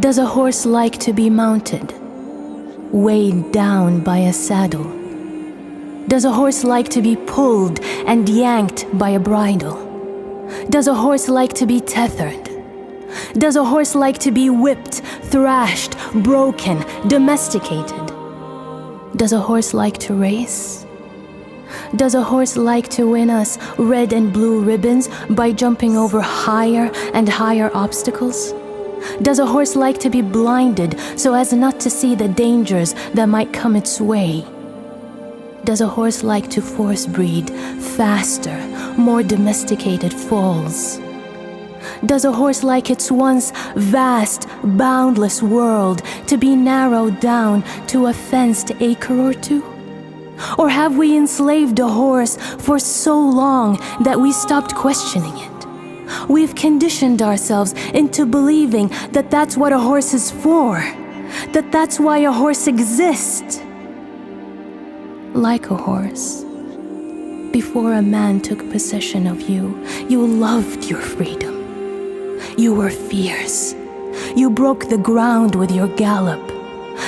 Does a horse like to be mounted, weighed down by a saddle? Does a horse like to be pulled and yanked by a bridle? Does a horse like to be tethered? Does a horse like to be whipped, thrashed, broken, domesticated? Does a horse like to race? Does a horse like to win us red and blue ribbons by jumping over higher and higher obstacles? Does a horse like to be blinded so as not to see the dangers that might come its way? Does a horse like to force breed faster, more domesticated foals? Does a horse like its once vast, boundless world to be narrowed down to a fenced acre or two? Or have we enslaved a horse for so long that we stopped questioning it? We've conditioned ourselves into believing that that's what a horse is for, that that's why a horse exists. Like a horse, before a man took possession of you, you loved your freedom. You were fierce. You broke the ground with your gallop.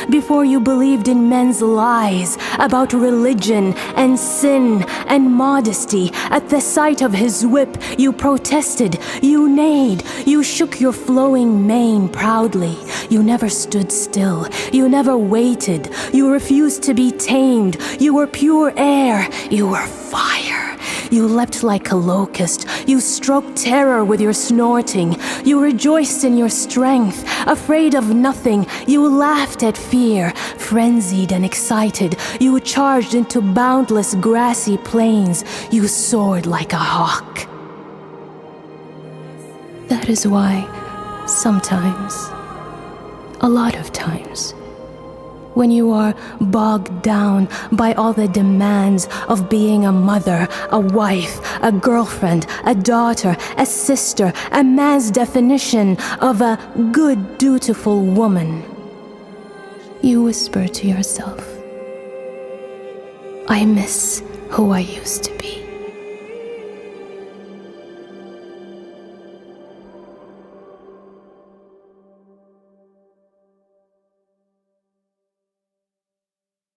Before you believed in men's lies about religion and sin and modesty, at the sight of his whip, you protested, you neighed, you shook your flowing mane proudly. You never stood still. You never waited. You refused to be tamed. You were pure air. You were fire. You leapt like a locust. You stroked terror with your snorting. You rejoiced in your strength, afraid of nothing. You laughed at fear, frenzied and excited. You charged into boundless grassy plains. You soared like a hawk. That is why, sometimes, a lot of times, when you are bogged down by all the demands of being a mother, a wife, a girlfriend, a daughter, a sister, a man's definition of a good, dutiful woman, you whisper to yourself, I miss who I used to be.